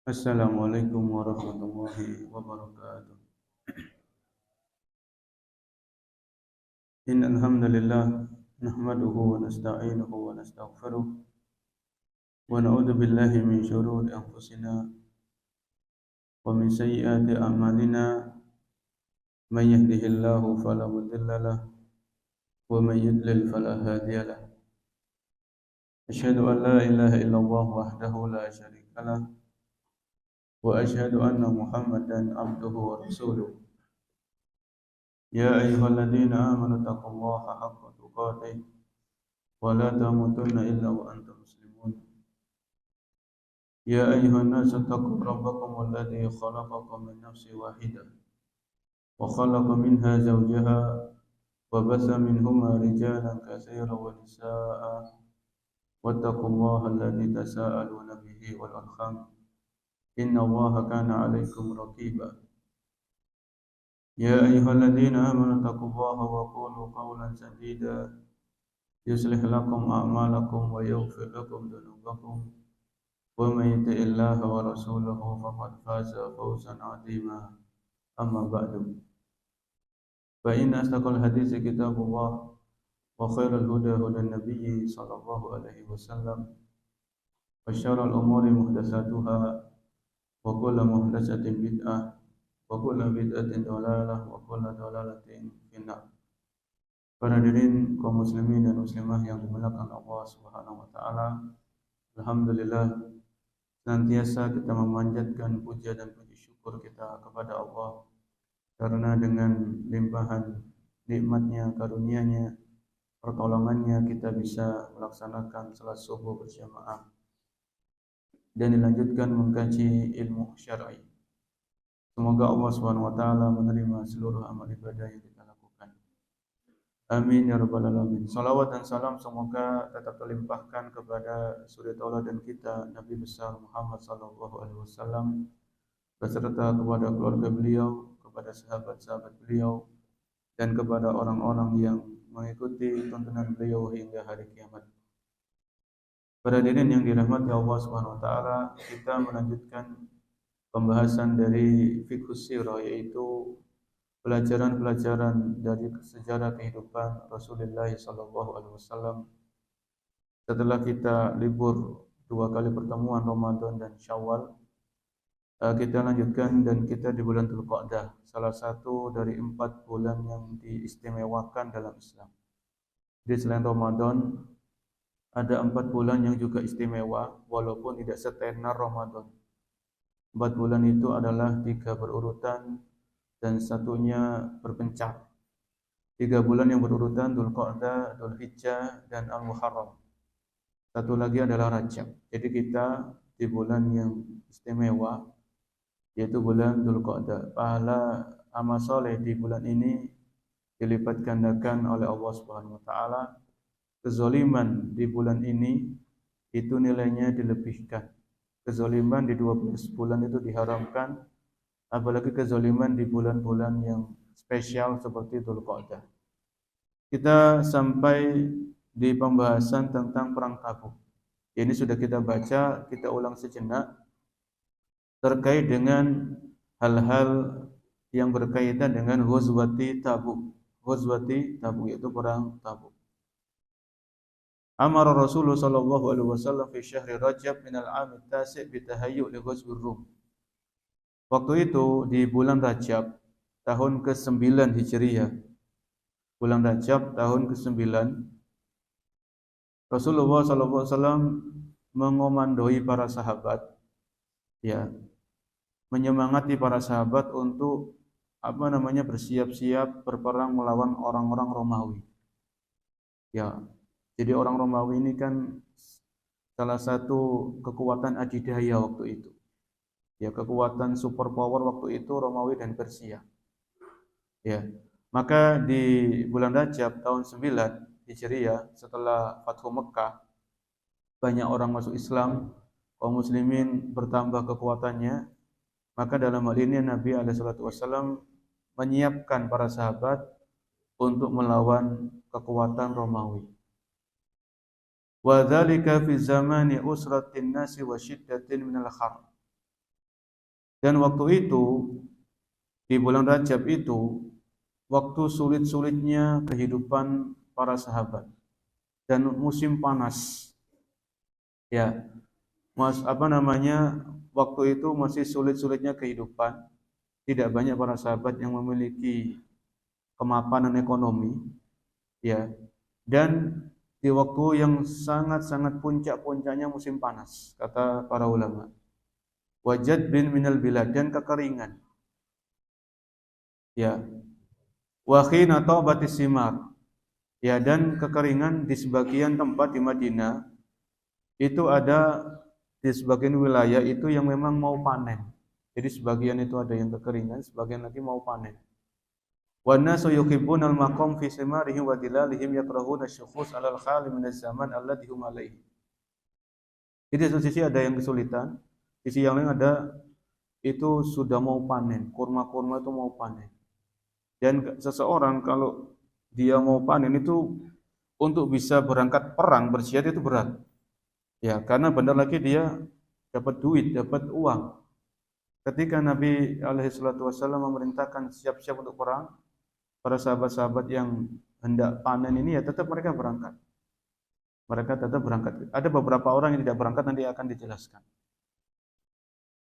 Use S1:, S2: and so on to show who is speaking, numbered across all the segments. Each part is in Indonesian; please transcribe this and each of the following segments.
S1: Assalamualaikum warahmatullahi wabarakatuh. Innal hamdalillah nahmaduhu wa nasta'inuhu wa nastaghfiruh wa na'udzu billahi min shururi anfusina wa min sayyiati a'malina may yahdihillahu fala mudilla lahu wa may yudlil fala hadiya lahu. Asyhadu an la ilaha illallah wahdahu la syarika lahu wa asyhadu anna Muhammadan abduhu wa rasuluh. يا أيها الذين آمنوا اتقوا الله حق تقاته ولا تموتن إلا وأنتم مسلمون. يا أيها الناس اتقوا ربكم الذي خلقكم من نفس واحدة وخلق منها زوجها وبث منهما رجالا كثيرا ونساء واتقوا الله الذي تساءلون به والأرحام إن الله كان عليكم رقيبا. يا أيها الذين آمنوا اتقوا الله وقولوا قولا سديدا يصلح لكم أعمالكم ويغفر لكم ذنوبكم ومن يطع الله ورسوله فقد فاز فوزا عظيما. أما بعد فإن أصدق الحديث كتاب الله وخير الهدى هدى النبي صلى الله عليه وسلم وشر الأمور محدثاتها وكل محدثة بدعة وكل بدعة ضلالة وكل ضلالة في النار. Para hadirin kaum muslimin dan muslimah yang dimuliakan Allah Subhanahu wa taala, alhamdulillah senantiasa kita memanjatkan puja dan puji syukur kita kepada Allah karena dengan limpahan nikmatnya, karunia-Nya, pertolongannya kita bisa melaksanakan salat subuh berjamaah dan dilanjutkan mengkaji ilmu syar'i. Semoga Allah Subhanahu wa taala menerima seluruh amal ibadah yang kita lakukan. Amin ya rabbal alamin. Salawat dan salam semoga tetap terlimpahkan kepada suri tauladan kita Nabi besar Muhammad sallallahu alaihi wasallam beserta kepada keluarga beliau, kepada sahabat-sahabat beliau dan kepada orang-orang yang mengikuti tuntunan beliau hingga hari kiamat. Para hadirin yang dirahmati Allah Subhanahu wa taala, kita melanjutkan pembahasan dari fiqh sirah, yaitu pelajaran-pelajaran dari sejarah kehidupan Rasulullah SAW. Setelah kita libur 2 kali pertemuan Ramadan dan Syawal, kita lanjutkan dan kita di bulan Dzulqa'dah, salah satu dari 4 bulan yang diistimewakan dalam Islam. Di selain Ramadan, ada 4 bulan yang juga istimewa walaupun tidak setenar Ramadan. 4 bulan itu adalah 3 berurutan dan satunya berpencar. 3 bulan yang berurutan Dzulqa'dah, Dzulhijjah, dan Al-Muharram. Satu lagi adalah Rajab. Jadi kita di bulan yang istimewa, yaitu bulan Dzulqa'dah. Pahala amal soleh di bulan ini dilipat gandakan oleh Allah Subhanahu wa taala. Kezaliman di bulan ini itu nilainya dilebihkan. Kezaliman di 12 bulan itu diharamkan, apalagi kezaliman di bulan-bulan yang spesial seperti Dzulqa'dah. Kita sampai di pembahasan tentang perang Tabuk. Ini sudah kita baca, kita ulang sejenak terkait dengan hal-hal yang berkaitan dengan Ghazwati Tabuk. Ghazwati Tabuk yaitu perang Tabuk. Amara Rasulullah sallallahu alaihi wasallam fi syahri Rajab min al-'am at-tasi' bi tahayyu' li ghazwir Rum. Waktu itu di bulan Rajab tahun ke-9 Hijriah. Bulan Rajab tahun ke-9, Rasulullah sallallahu alaihi wasallam mengomandoi para sahabat, ya, menyemangati para sahabat untuk bersiap-siap berperang melawan orang-orang Romawi. Ya, jadi orang Romawi ini kan salah satu kekuatan adidaya waktu itu. Ya, kekuatan superpower waktu itu Romawi dan Persia. Ya. Maka di bulan Rajab tahun 9 Hijriah setelah Fathu Mekah, banyak orang masuk Islam, kaum muslimin bertambah kekuatannya. Maka dalam hal ini Nabi SAW menyiapkan para sahabat untuk melawan kekuatan Romawi. Wa dzalika fi zamani usratin nasi wa syiddatin minal khar. Dan waktu itu di bulan Rajab itu waktu sulit-sulitnya kehidupan para sahabat dan musim panas. Ya, waktu itu masih sulit-sulitnya kehidupan. Tidak banyak para sahabat yang memiliki kemapanan ekonomi, ya. Dan di waktu yang sangat-sangat puncak-puncaknya musim panas, kata para ulama. Wajad bin minal bilad, dan kekeringan. Ya. Wa khina taubatis simar. Ya, dan kekeringan di sebagian tempat di Madinah itu ada, di sebagian wilayah itu yang memang mau panen. Jadi sebagian itu ada yang kekeringan, sebagian lagi mau panen. Wa nasu yuhibbuna al-maqam fi simarihim wa dilalihim yakrahuna asy-syukhus 'alal khali min az-zaman alladhi hum alaihi. Jadi satu sisi ada yang kesulitan, sisi yang lain ada itu sudah mau panen, kurma-kurma itu mau panen. Dan seseorang kalau dia mau panen itu untuk bisa berangkat perang, berjihad itu berat. Ya, karena benar lagi dia dapat duit, dapat uang. Ketika Nabi alaihi salatu wasallam memerintahkan siap-siap untuk perang, para sahabat-sahabat yang hendak panen ini ya tetap mereka berangkat. Mereka tetap berangkat. Ada beberapa orang yang tidak berangkat, nanti akan dijelaskan.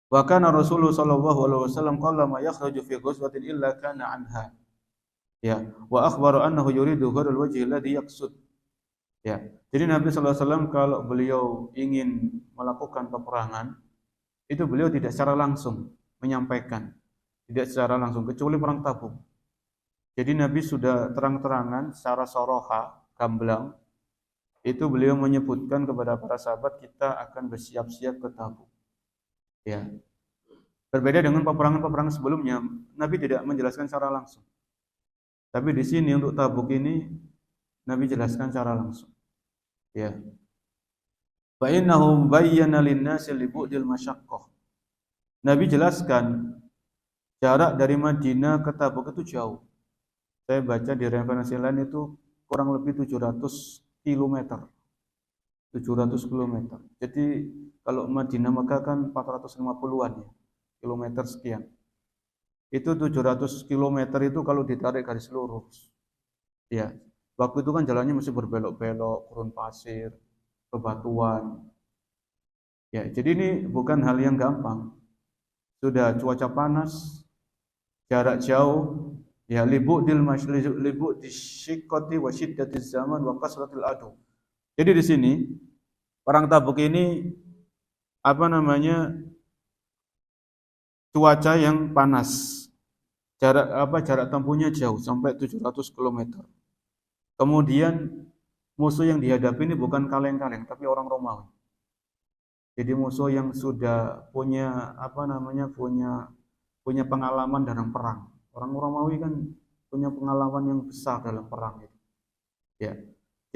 S1: Wa kana Rasulullah sallallahu alaihi wasallam qala ma yakhraju fi ghazwatin illa kana anha. Ya, wa akhbaru annahu yuridu ghairal wajhi alladhi yaqsud. Ya. Jadi Nabi sallallahu alaihi wasallam kalau beliau ingin melakukan peperangan, itu beliau tidak secara langsung menyampaikan, tidak secara langsung kecuali perang Tabuk. Jadi Nabi sudah terang-terangan secara soroha, gamblang, itu beliau menyebutkan kepada para sahabat kita akan bersiap-siap ke Tabuk. Ya. Berbeda dengan peperangan-peperangan sebelumnya, Nabi tidak menjelaskan secara langsung. Tapi di sini untuk Tabuk ini Nabi jelaskan secara langsung. Ya. Fa innahum bayyana lin-nasi li bu'dil masyaqqah. Nabi jelaskan jarak dari Madinah ke Tabuk itu jauh. Saya baca di referensi lain itu kurang lebih 700 km. 700 km. Jadi kalau Madinah Mekah kan 450-an ya, kilometer sekian. Itu 700 km itu kalau ditarik garis lurus. Ya, waktu itu kan jalannya masih berbelok-belok, gurun pasir, bebatuan. Ya, jadi ini bukan hal yang gampang. Sudah cuaca panas, jarak jauh, ya libu disyikoti wa syiddatiz zaman wa kasratil adu. Jadi di sini perang Tabuk ini cuaca yang panas. Jarak tempuhnya jauh sampai 700 km. Kemudian musuh yang dihadapi ini bukan kaleng-kaleng tapi orang Romawi. Jadi musuh yang sudah punya punya pengalaman dalam perang. Orang Romawi kan punya pengalaman yang besar dalam perang itu. Ya.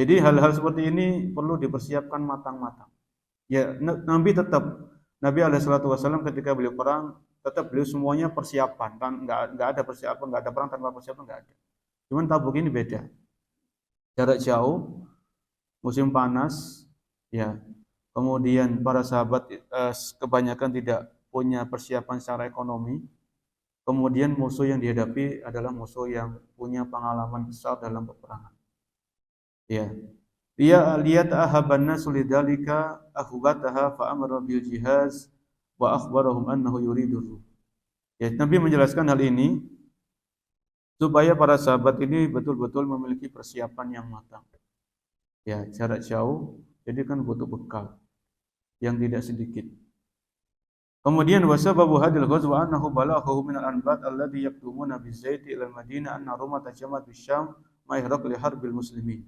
S1: Jadi hal-hal seperti ini perlu dipersiapkan matang-matang. Ya, Nabi Alaihissalam ketika beliau perang tetap beliau semuanya persiapan, kan nggak ada persiapan, nggak ada perang tanpa persiapan, nggak ada. Cuman Tabuk ini beda, jarak jauh, musim panas, ya. Kemudian para sahabat kebanyakan tidak punya persiapan secara ekonomi. Kemudian musuh yang dihadapi adalah musuh yang punya pengalaman besar dalam peperangan. Ya. Dia lihat ahaban nasu lidzalika ahubataha fa amara bil jihaz wa akhbarahum annahu yuridu. Ya, Nabi menjelaskan hal ini supaya para sahabat ini betul-betul memiliki persiapan yang matang. Ya, jarak jauh, jadi kan butuh bekal yang tidak sedikit. Kemudian wasababu hadil ghazwa annahu balaghahu min al-anbat alladhi yaktumuna bizaiti ila al-Madinah anna Roma tajamat bisyam ma ihraq li harbil muslimin.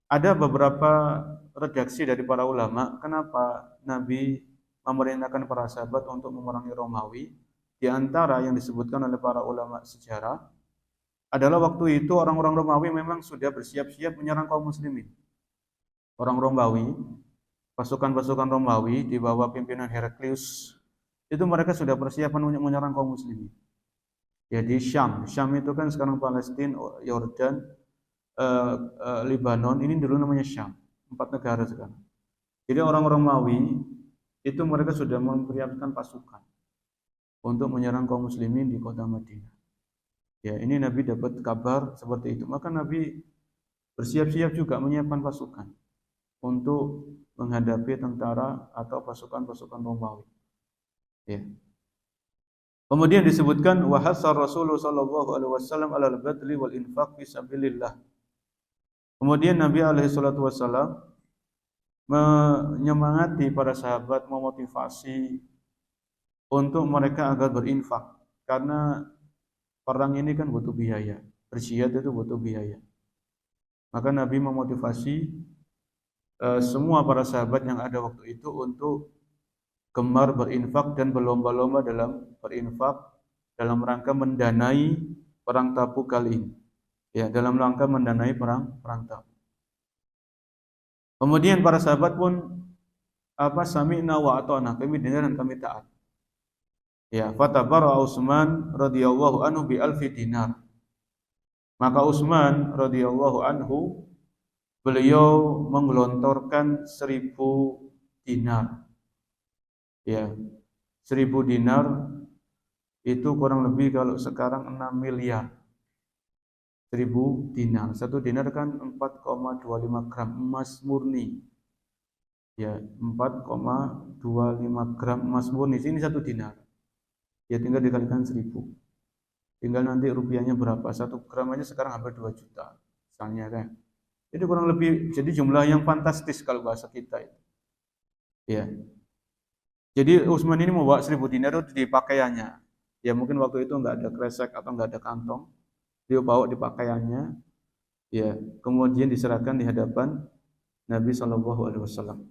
S1: Ada beberapa redaksi dari para ulama kenapa Nabi memerintahkan para sahabat untuk memerangi Romawi. Di antara yang disebutkan oleh para ulama sejarah adalah waktu itu orang-orang Romawi memang sudah bersiap-siap menyerang kaum muslimin. Orang Romawi, pasukan-pasukan Romawi di bawah pimpinan Heraklius, itu mereka sudah persiapan untuk menyerang kaum muslimin. Ya di Syam itu kan sekarang Palestina, Yordan, Lebanon, ini dulu namanya Syam, 4 negara sekarang. Jadi orang Romawi itu mereka sudah mempersiapkan pasukan untuk menyerang kaum muslimin di kota Madinah. Ya, ini Nabi dapat kabar seperti itu. Maka Nabi bersiap-siap juga menyiapkan pasukan untuk menghadapi tentara atau pasukan-pasukan Romawi. Ya. Kemudian disebutkan wa hasar Rasulullah sallallahu alaihi wasallam alal badli wal infaq fi sabilillah. Kemudian Nabi alaihi salatu wasallam menyemangati para sahabat, memotivasi untuk mereka agar berinfak karena perang ini kan butuh biaya. Berjihad itu butuh biaya. Maka Nabi memotivasi semua para sahabat yang ada waktu itu untuk gemar berinfak dan berlomba-lomba dalam berinfak dalam rangka mendanai perang Tabuk kali ini. Ya, dalam rangka mendanai perang Tabuk. Kemudian para sahabat pun sami'na wa ata'na, kami dengar dan kami taat. Ya, fatabara Utsman radhiyallahu anhu bi alfi dinar. Maka Utsman radhiyallahu anhu beliau menggelontorkan 1000 dinar. Ya, 1000 dinar itu kurang lebih kalau sekarang 6 miliar. 1000 dinar. 1 dinar kan 4,25 gram emas murni. Ya, 4,25 gram emas murni. Ini 1 dinar. Ya, tinggal dikalikan 1000. Tinggal nanti rupiahnya berapa. 1 gram aja sekarang hampir 2 juta. Misalnya kan. Jadi kurang lebih, jadi jumlah yang fantastis kalau bahasa kita itu. Ya. Jadi Utsman ini membawa 1000 dinar itu di pakaiannya. Ya mungkin waktu itu enggak ada kresek atau enggak ada kantong. Dia bawa di pakaiannya. Ya, kemudian diserahkan di hadapan Nabi sallallahu alaihi wasallam.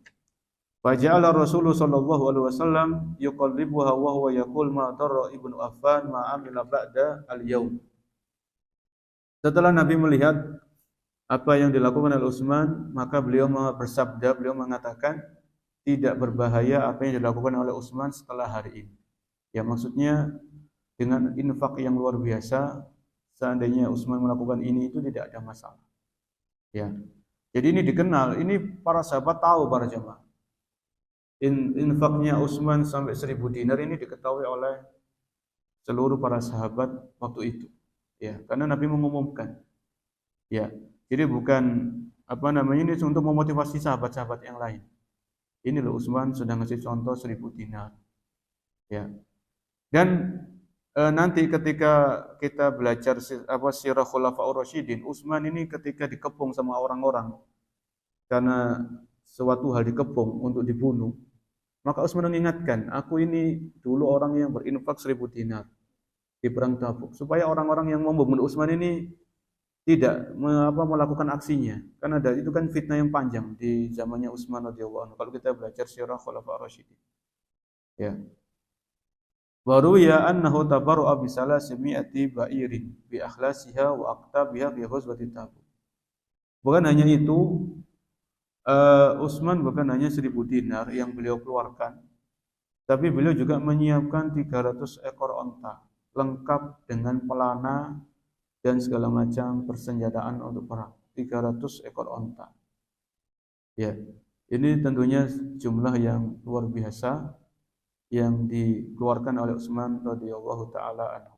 S1: Fa ja'ala Rasulullah sallallahu alaihi wasallam yuqallibuha wa huwa yaqul ma darra Ibnu Affan ma amila ba'da al-yaum. Setelah Nabi melihat apa yang dilakukan oleh Utsman, maka beliau bersabda, beliau mengatakan tidak berbahaya apa yang dilakukan oleh Utsman setelah hari ini. Ya maksudnya dengan infak yang luar biasa, seandainya Utsman melakukan ini itu tidak ada masalah. Ya. Jadi ini dikenal, ini para sahabat tahu para jemaah. Infaknya Utsman sampai 1000 dinar ini diketahui oleh seluruh para sahabat waktu itu. Ya, karena Nabi mengumumkan. Ya. Jadi bukan ini untuk memotivasi sahabat-sahabat yang lain. Ini loh Utsman sudah ngasih contoh 1000 dinar. Ya. Dan nanti ketika kita belajar sirah Khulafaur Rasyidin, Utsman ini ketika dikepung sama orang-orang karena suatu hal dikepung untuk dibunuh, maka Utsman mengingatkan, aku ini dulu orang yang berinfak 1000 dinar di perang Tabuk, supaya orang-orang yang mau membunuh Utsman ini tidak melakukan aksinya, karena itu kan fitnah yang panjang di zamannya Utsman radhiyallahu anhu. Kalau kita belajar sirah Khulafaur Rasyidin, ya. Baru ya annahu tabarra'a bi salasimi'ati ba'irin bi akhlasiha wa aqtabiha bi ghazwati Tabuk. Bukan hanya itu, Utsman bukan hanya 1000 dinar yang beliau keluarkan, tapi beliau juga menyiapkan 300 ekor onta lengkap dengan pelana dan segala macam persenjataan untuk perang. 300 ekor onta. Ya, ini tentunya jumlah yang luar biasa yang dikeluarkan oleh Utsman radhiyallahu taala anhu.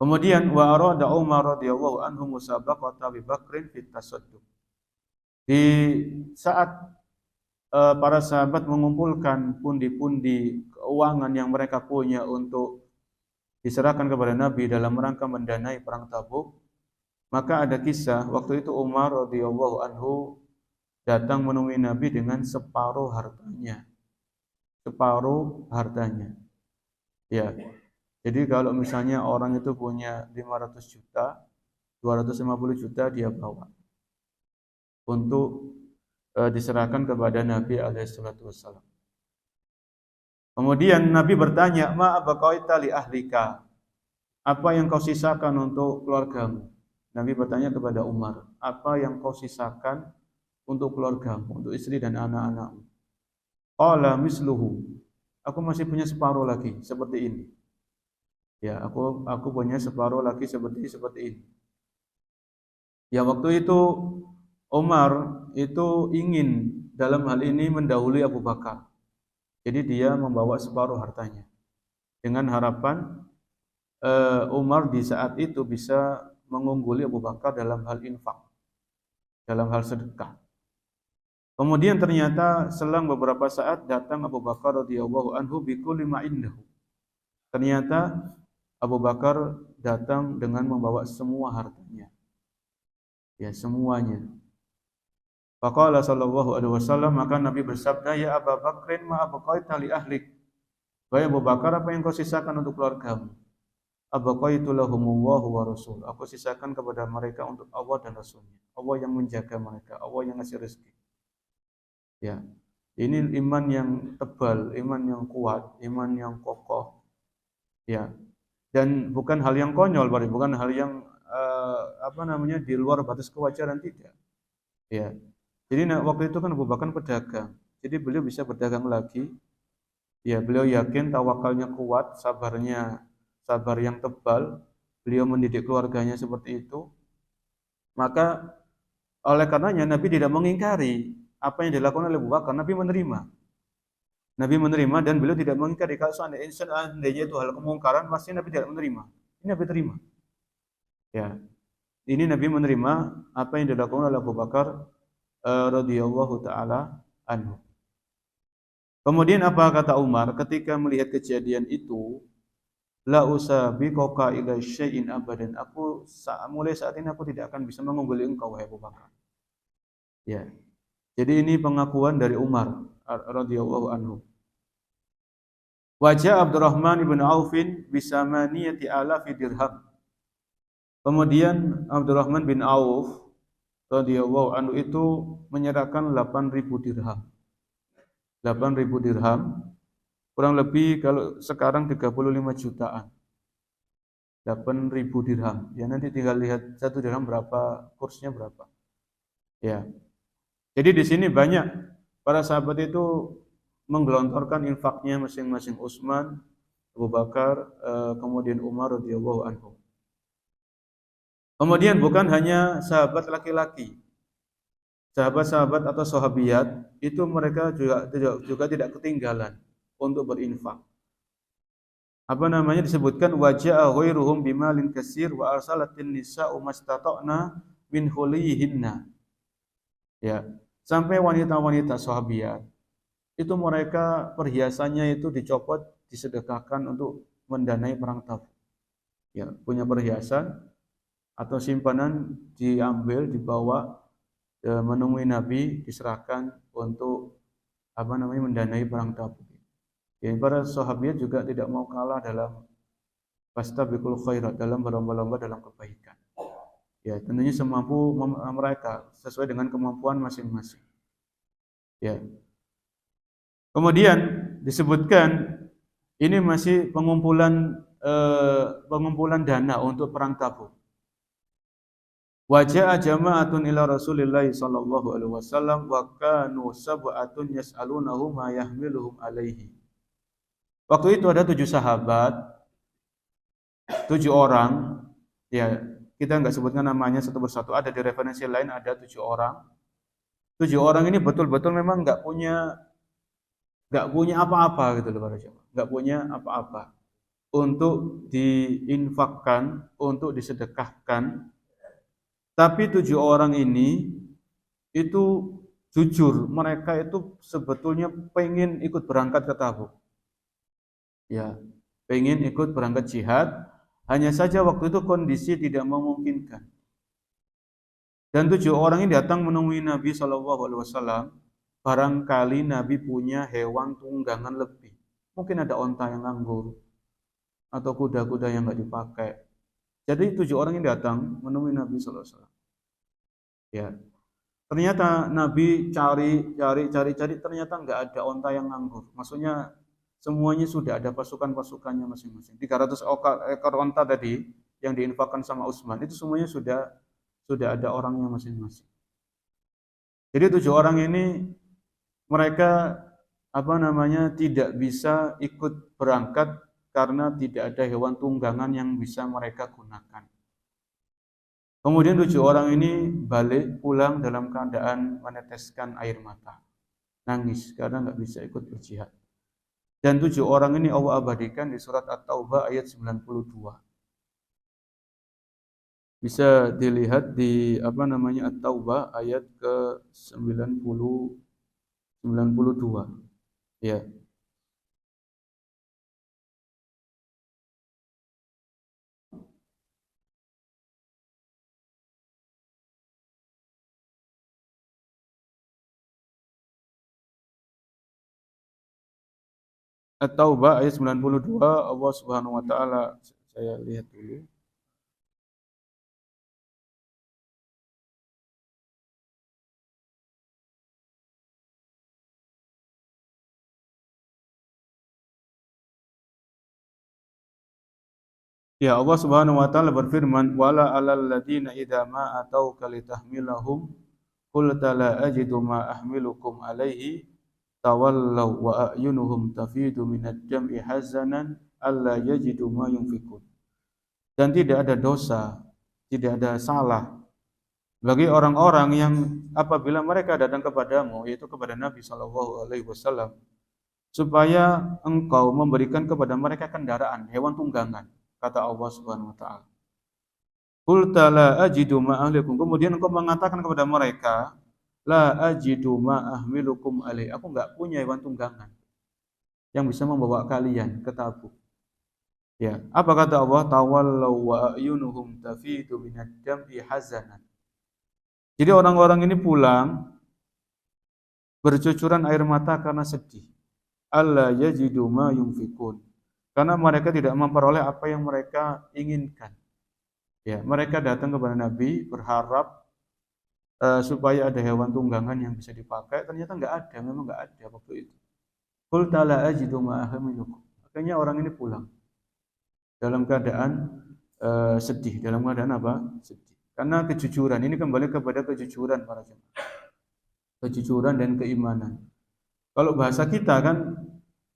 S1: Kemudian wa arada Umar radhiyallahu anhu musabaqata Abi Bakrin fit tasadduq. Di saat para sahabat mengumpulkan pundi-pundi keuangan yang mereka punya untuk diserahkan kepada Nabi dalam rangka mendanai perang Tabuk, maka ada kisah waktu itu Umar radhiyallahu anhu datang menemui Nabi dengan separuh hartanya. Separuh hartanya. Ya. Jadi kalau misalnya orang itu punya 500 juta, 250 juta dia bawa untuk diserahkan kepada Nabi alaihi salatu wasallam. Kemudian Nabi bertanya, "Ma abaqaita li ahlika?" Apa yang kau sisakan untuk keluargamu? Nabi bertanya kepada Umar, "Apa yang kau sisakan untuk keluargamu, untuk istri dan anak-anakmu?" Qala misluhu. Aku masih punya separuh lagi seperti ini. Ya, aku punya separuh lagi seperti ini. Ya, waktu itu Umar itu ingin dalam hal ini mendahului Abu Bakar. Jadi dia membawa separuh hartanya. dengan harapan Umar di saat itu bisa mengungguli Abu Bakar dalam hal infak, dalam hal sedekah. Kemudian ternyata selang beberapa saat datang Abu Bakar radhiyallahu anhu bikulli ma indahu. Ternyata Abu Bakar datang dengan membawa semua hartanya. Ya, semuanya. Faqala sallallahu alaihi wasallam, maka Nabi bersabda, "Ya Abu Bakrin ma abqaita li ahlik." Wahai Abu Bakar, apa yang kau sisakan untuk keluargamu? Abqaitu lahumullahu wa rasul. Aku sisakan kepada mereka untuk Allah dan Rasulnya. Allah yang menjaga mereka, Allah yang ngasih rezeki. Ya. Ini iman yang tebal, iman yang kuat, iman yang kokoh. Ya. Dan bukan hal yang konyol, bukan hal yang di luar batas kewajaran, tidak. Ya. Jadi waktu itu kan Abu Bakar pedagang. Jadi beliau bisa berdagang lagi. Ya, beliau yakin tawakalnya kuat, sabar yang tebal. Beliau mendidik keluarganya seperti itu. Maka oleh karenanya Nabi tidak mengingkari apa yang dilakukan oleh Abu Bakar. Nabi menerima dan beliau tidak mengingkari. Kalau seandainya itu hal kemungkaran, pasti Nabi tidak menerima. Ini Nabi terima. Ya. Ini Nabi menerima apa yang dilakukan oleh Abu Bakar radhiyallahu taala anhu. Kemudian apa kata Umar ketika melihat kejadian itu? La usabiqaka ila syai'in abadan. Mulai saat ini aku tidak akan bisa mengungguli engkau wahai Abu Bakar. Ya. Jadi ini pengakuan dari Umar radhiyallahu anhu. Wajah Abdurrahman ibn Aufin bisamaniyati alafi dirham. Kemudian Abdurrahman bin Auf radhiyallahu anhu itu menyerahkan 8.000 dirham. 8.000 dirham kurang lebih kalau sekarang 35 jutaan. 8.000 dirham. Ya nanti tinggal lihat satu dirham berapa, kursnya berapa. Ya. Jadi di sini banyak para sahabat itu menggelontorkan infaknya masing-masing. Utsman, Abu Bakar, kemudian Umar radhiyallahu anhu. Kemudian bukan hanya sahabat laki-laki. Sahabat-sahabat atau sahabiyat itu mereka juga tidak ketinggalan untuk berinfak. Disebutkan waja'a ghairuhum bimalin katsir wa arsalatin nisa'u mastata'na min hulihinna. Ya, sampai wanita-wanita sahabiyat itu mereka perhiasannya itu dicopot, disedekahkan untuk mendanai perang Tabuk. Ya, punya perhiasan atau simpanan diambil, dibawa menemui Nabi, diserahkan untuk mendanai perang Tabuk. Ya, para sahabat juga tidak mau kalah dalam fastabiqul khairat, dalam berlomba-lomba dalam kebaikan. Ya, tentunya semampu mereka sesuai dengan kemampuan masing-masing. Ya. Kemudian disebutkan ini masih pengumpulan dana untuk perang Tabuk. Waja'a jama'atun ila Rasulillah sallallahu alaihi wasallam wa kanu sab'atun yas'alunahu ma yahmiluhum alaihi. Waktu itu ada 7 sahabat, 7 orang, ya kita enggak sebutkan namanya satu persatu, ada di referensi lain ada 7 orang. 7 orang ini betul-betul memang enggak punya apa-apa gitu loh para jemaah. Enggak punya apa-apa untuk diinfakkan, untuk disedekahkan. Tapi 7 orang ini itu jujur, mereka itu sebetulnya pengen ikut berangkat ke Tabuk. Ya, pengen ikut berangkat jihad, hanya saja waktu itu kondisi tidak memungkinkan. Dan 7 orang ini datang menemui Nabi SAW. Barangkali Nabi punya hewan tunggangan lebih. Mungkin ada onta yang nganggur, atau kuda-kuda yang nggak dipakai. Jadi 7 orang ini datang menemui Nabi SAW. Ya, ternyata Nabi cari, ternyata nggak ada onta yang nganggur. Maksudnya semuanya sudah ada pasukan-pasukannya masing-masing. 300 ekor onta tadi yang diinfakkan sama Utsman itu semuanya sudah ada orangnya masing-masing. Jadi 7 orang ini mereka tidak bisa ikut berangkat karena tidak ada hewan tunggangan yang bisa mereka gunakan. Kemudian 7 orang ini balik pulang dalam keadaan meneteskan air mata, nangis karena nggak bisa ikut berjihad. Dan 7 orang ini Allah abadikan di surat At-Taubah ayat 92. Bisa dilihat di At-Taubah ayat ke 92. Ya. At-Taubah ayat 92, Allah Subhanahu wa taala, saya lihat dulu. Ya, Allah Subhanahu wa taala berfirman, "Wala 'alal ladzina idza ma atauka litahmilahum qulta la ajidu ma ahmilukum 'alaihi tawallaw wa a'yunuhum tafidu minad jam'i hazanan alla yajidu ma yunfikun." Dan tidak ada dosa, tidak ada salah bagi orang-orang yang apabila mereka datang kepadamu, yaitu kepada Nabi sallallahu alaihi wasallam, supaya engkau memberikan kepada mereka kendaraan, hewan tunggangan, kata Allah Subhanahu wa taala. Qulta la ajidu ma ahlikum. Kemudian engkau mengatakan kepada mereka, la ajidu ma ahmilukum alaihi. Aku enggak punya hewan tunggangan yang bisa membawa kalian ke Tabuk. Ya, apa kata Allah? Tawallaw wa ayunuhum tafidu minad dam'i hazanan. Jadi orang-orang ini pulang bercucuran air mata karena sedih. Alla yajidu ma yunfikun. Karena mereka tidak memperoleh apa yang mereka inginkan. Ya, mereka datang kepada Nabi berharap supaya ada hewan tunggangan yang bisa dipakai. Ternyata enggak ada, memang enggak ada waktu itu. Qul ta'ala ajidu ma ahmilukum. Akhirnya orang ini pulang dalam keadaan sedih. Dalam keadaan apa? Sedih. Karena kejujuran. Ini kembali kepada kejujuran para jemaah. Kejujuran dan keimanan. Kalau bahasa kita kan,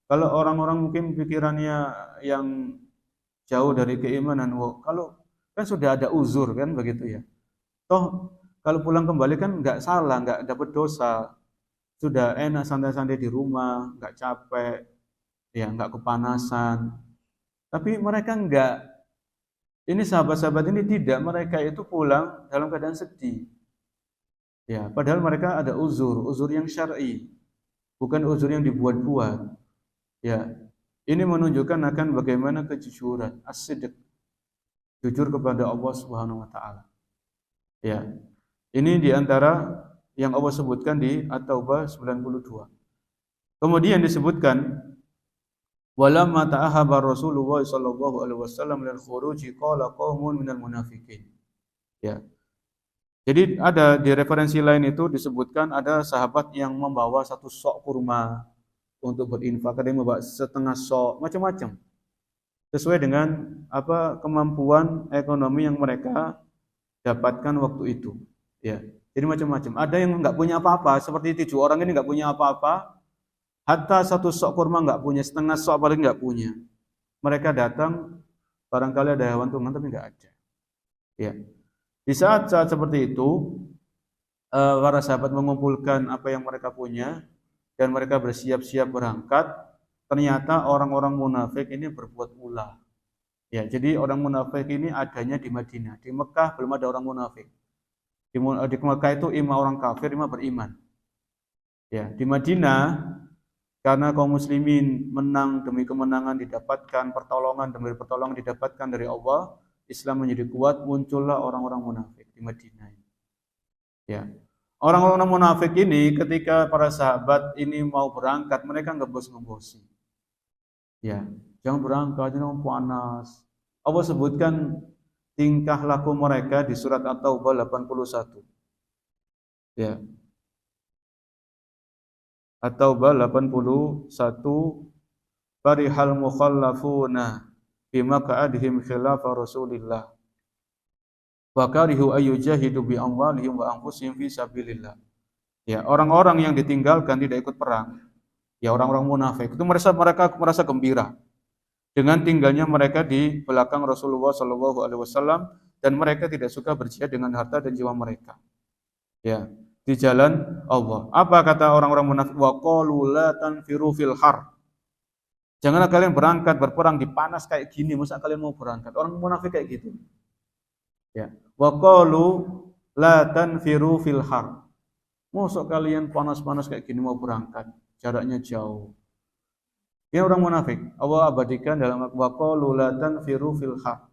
S1: kalau orang-orang mungkin pikirannya yang jauh dari keimanan, kalau kan sudah ada uzur kan begitu ya. Toh kalau pulang kembali kan nggak salah, nggak dapat dosa, sudah enak santai-santai di rumah, nggak capek, ya nggak kepanasan. Tapi mereka nggak. Ini sahabat-sahabat ini tidak, mereka itu pulang dalam keadaan sedih. Ya, padahal mereka ada uzur yang syar'i, bukan uzur yang dibuat-buat. Ya, ini menunjukkan akan bagaimana kejujuran, as-sidq, jujur kepada Allah Subhanahu wa taala. Ya. Ini diantara yang Allah sebutkan di At-Taubah 92. Kemudian disebutkan walamma ta'ahaba Rasulullah sallallahu alaihi wasallam lil khuruji qala qaumun minal munafiqin. Ya. Jadi ada di referensi lain itu disebutkan ada sahabat yang membawa satu sok kurma untuk berinfak, ada yang membawa setengah sok, macam-macam. Sesuai dengan kemampuan ekonomi yang mereka dapatkan waktu itu. Ya. Jadi macam-macam. Ada yang enggak punya apa-apa, seperti 7 orang ini enggak punya apa-apa. Hatta satu sok kurma enggak punya, setengah sok paling enggak punya. Mereka datang, barangkali ada hewan tunggangan tapi enggak ada. Ya. Di saat-saat seperti itu, para sahabat mengumpulkan apa yang mereka punya dan mereka bersiap-siap berangkat. Ternyata orang-orang munafik ini berbuat ulah. Ya, jadi orang munafik ini adanya di Madinah. Di Mekah belum ada orang munafik. Di Mekah itu imam orang kafir, imam beriman. Ya, di Madinah karena kaum muslimin menang demi kemenangan didapatkan, pertolongan demi pertolongan didapatkan dari Allah, Islam menjadi kuat, muncullah orang-orang munafik di Madinah. Ya. Orang-orang munafik ini ketika para sahabat ini mau berangkat, mereka ngebos-ngebosi. Ya, jangan berangkat, jangan panas. Allah sebutkan tingkah laku mereka di surat At-Taubah 81. Ya. At-Taubah 81, farihal mukhallafuna bima ka'adhim khilafa Rasulillah wa karihu ayyujahidu bi amwalihim wa anfusihim fi sabilillah. Ya, orang-orang yang ditinggalkan tidak ikut perang, ya orang-orang munafik itu mereka merasa gembira dengan tinggalnya mereka di belakang Rasulullah sallallahu alaihi wasallam dan mereka tidak suka berjihad dengan harta dan jiwa mereka. Ya, di jalan Allah. Apa kata orang-orang munafik? Wa qalu la tanfiru fil har. Janganlah kalian berangkat berperang di panas kayak gini, masa kalian mau berangkat? Orang munafik kayak gitu. Ya. Wa qalu la tanfiru fil har. Masa kalian panas-panas kayak gini mau berangkat? Jaraknya jauh. Ini orang munafik. Allah abadikan dalam wa qalu la tanfiru fil har.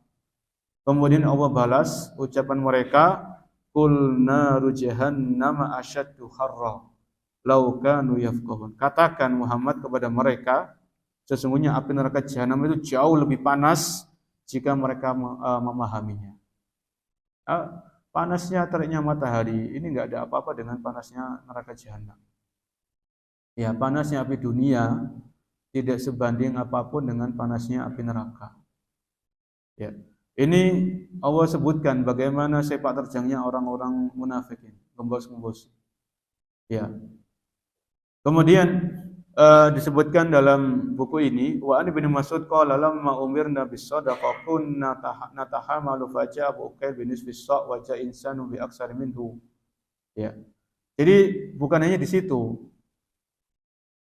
S1: Kemudian Allah balas ucapan mereka, qul naru jahannam asyaddu harra law kanu yafqahun. Katakan Muhammad kepada mereka, sesungguhnya api neraka jahanam itu jauh lebih panas jika mereka memahaminya. Panasnya teriknya matahari ini enggak ada apa-apa dengan panasnya neraka jahanam. Ya, panasnya api dunia tidak sebanding apapun dengan panasnya api neraka. Ya. Ini Allah sebutkan bagaimana sepak terjangnya orang-orang munafik ini, gembos-gembos. Ya. Kemudian disebutkan dalam buku ini, wa an ibnu Mas'ud qala lamma umirna bis sadaqah kunna natahamalu faja Abu Uqail bin Isfisa wa ja insanu bi aksar minhu. Ya. Jadi bukan hanya di situ.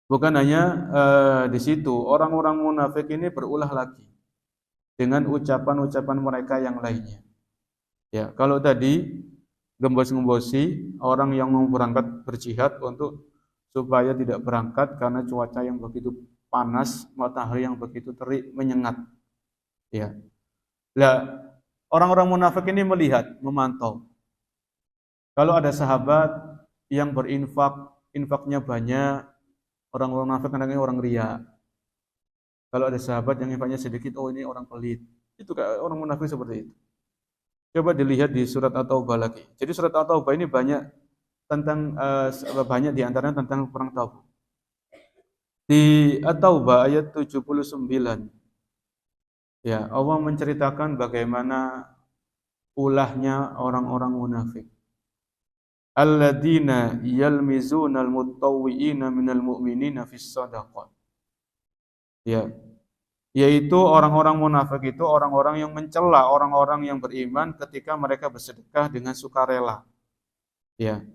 S1: Bukan hanya di situ, orang-orang munafik ini berulah lagi dengan ucapan-ucapan mereka yang lainnya. Ya, kalau tadi gembos-gembosi orang yang mau berangkat berjihad untuk supaya tidak berangkat karena cuaca yang begitu panas, matahari yang begitu terik menyengat. Ya. Lah, orang-orang munafik ini melihat, memantau. Kalau ada sahabat yang infaknya banyak, orang-orang munafik kadang-kadang orang riya. Kalau ada sahabat yang infaknya sedikit, oh ini orang pelit. Itu kayak orang munafik seperti itu. Coba dilihat di surat At-Taubah lagi. Jadi surat At-Taubah ini banyak tentang banyak diantaranya tentang perang Tabuk. Di At-Taubah ayat 79, ya Allah menceritakan bagaimana ulahnya orang-orang munafik. Alladzina yalmizuna al-mutawwi'ina minal mu'minina fis shadaqat. Ya, yaitu orang-orang munafik itu orang-orang yang mencela orang-orang yang beriman ketika mereka bersedekah dengan sukarela. Ya.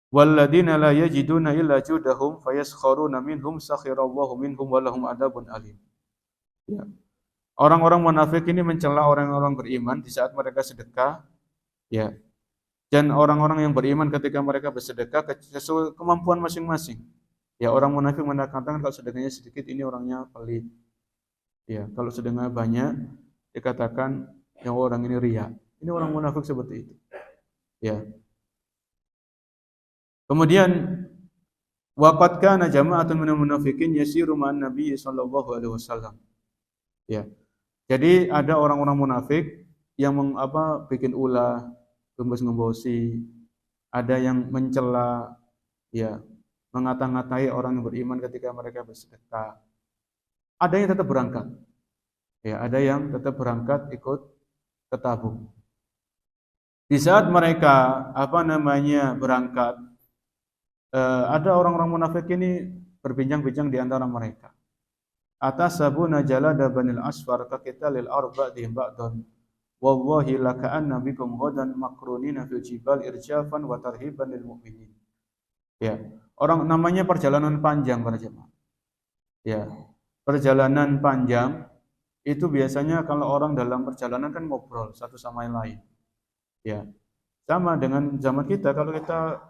S1: Walladzina la yajiduna illa judahum fayaskharuna minhum sakhirallahu minhum walahum adzabun alim. Ya. Orang-orang munafik ini mencela orang-orang beriman di saat mereka sedekah, ya. Dan orang-orang yang beriman ketika mereka bersedekah sesuai kemampuan masing-masing. Ya, orang munafik mengatakan kalau sedekahnya sedikit ini orangnya pelit. Ya, kalau sedekahnya banyak dikatakan yang orang ini riya. Ini orang munafik seperti itu. Ya. Kemudian waqad kana jama'atun minal munafiqin yasiru ma'an Nabi sallallahu alaihi wasallam. Ya. Jadi ada orang-orang munafik yang bikin ulah, gembos-gembosi, ada yang mencela, ya, mengata-ngatai orang yang beriman ketika mereka bersedekah. Ada yang tetap berangkat. Ya, ada yang tetap berangkat ikut ke Tabuk. Di saat mereka berangkat, ada orang-orang munafik ini berbincang-bincang di antara mereka. Atasabuna jalada banil asfar ka qitalil arba'dihim ba'dun. Wallahi laka'anna bikum ghadan makrunina fil jibal irjafan wa tarhiban lil mu'minin. Ya, orang namanya perjalanan panjang para jemaah. Ya, perjalanan panjang itu biasanya kalau orang dalam perjalanan kan ngobrol satu sama yang lain. Ya, sama dengan zaman kita kalau kita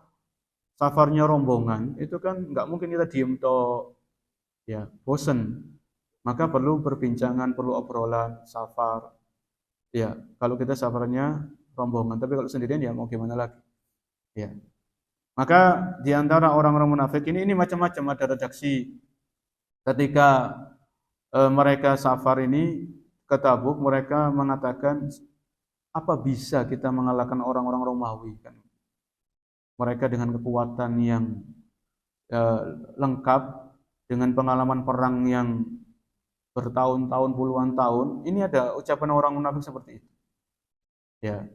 S1: safarnya rombongan itu kan nggak mungkin kita diem toh, ya bosen. Maka perlu perbincangan, perlu obrolan, safar. Ya, kalau kita safarnya rombongan, tapi kalau sendirian ya mau gimana lagi. Ya. Maka di antara orang-orang munafik ini macam-macam, ada redaksi. Ketika mereka safar ini ke Tabuk, mereka mengatakan apa bisa kita mengalahkan orang-orang Romawi kan? Mereka dengan kekuatan yang lengkap, dengan pengalaman perang yang bertahun-tahun, puluhan tahun. Ini ada ucapan orang munafik seperti itu. Ya.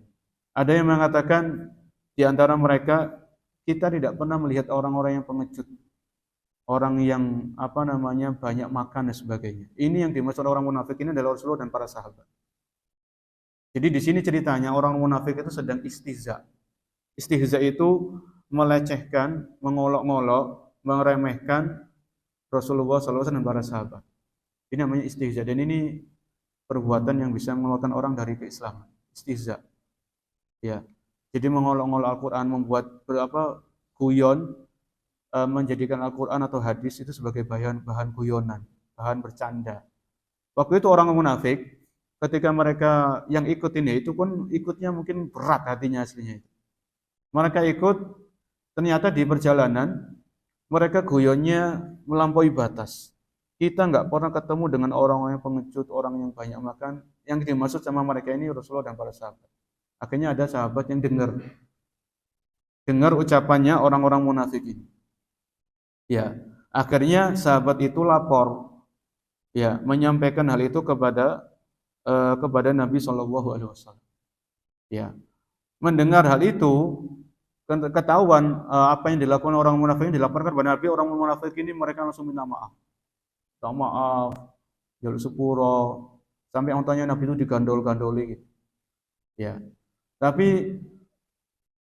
S1: Ada yang mengatakan di antara mereka, kita tidak pernah melihat orang-orang yang pengecut, orang yang banyak makan dan sebagainya. Ini yang dimaksud orang munafik ini adalah Rasulullah dan para sahabat. Jadi di sini ceritanya orang munafik itu sedang istihza. Istihza itu melecehkan, mengolok-ngolok, meremehkan Rasulullah SAW dan para sahabat. Ini namanya istihza, dan ini perbuatan yang bisa mengeluarkan orang dari keislaman. Istihza. Ya. Jadi mengolok-olok Al-Qur'an, membuat guyon, menjadikan Al-Qur'an atau hadis itu sebagai bahan guyonan, bahan bercanda. Waktu itu orang munafik, ketika mereka yang ikut ini, itu pun ikutnya mungkin berat hatinya aslinya. Mereka ikut, ternyata di perjalanan mereka guyonnya melampaui batas. Kita nggak pernah ketemu dengan orang yang pengecut, orang yang banyak makan. Yang dimaksud sama mereka ini Rasulullah dan para sahabat. Akhirnya ada sahabat yang dengar ucapannya orang-orang munafik ini. Ya, akhirnya sahabat itu lapor, ya, menyampaikan hal itu kepada Nabi Shallallahu Alaihi Wasallam. Ya, mendengar hal itu, ketahuan apa yang dilakukan orang munafik ini, dilaporkan kepada Nabi. Orang munafik ini mereka langsung minta maaf, jaluk sepuro, sampai orang tanya Nabi itu digandol-gandoli gitu. Ya, tapi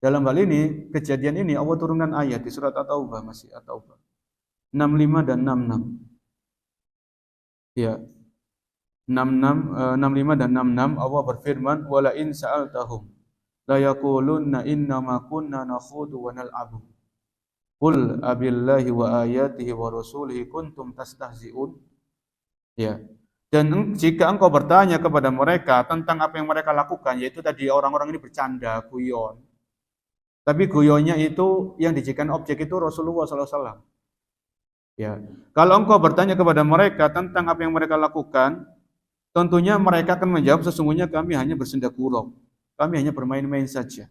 S1: dalam hal ini, kejadian ini Allah turunkan ayat di surat At-Taubah, masih At-Taubah 65 dan 66. Ya, 65 dan 66 Allah berfirman, wala in sa'altahum la yaqulunna innama kunna nakhudu wa nal'abu qul abillahi wa ayatihi wa rasulihi kuntum tastahzi'un. Ya. Dan jika engkau bertanya kepada mereka tentang apa yang mereka lakukan, yaitu tadi orang-orang ini bercanda, guyon. Tapi guyonnya itu yang dijadikan objek itu Rasulullah SAW. Ya. Kalau engkau bertanya kepada mereka tentang apa yang mereka lakukan, tentunya mereka akan menjawab, sesungguhnya kami hanya bersenda gurau. Kami hanya bermain-main saja.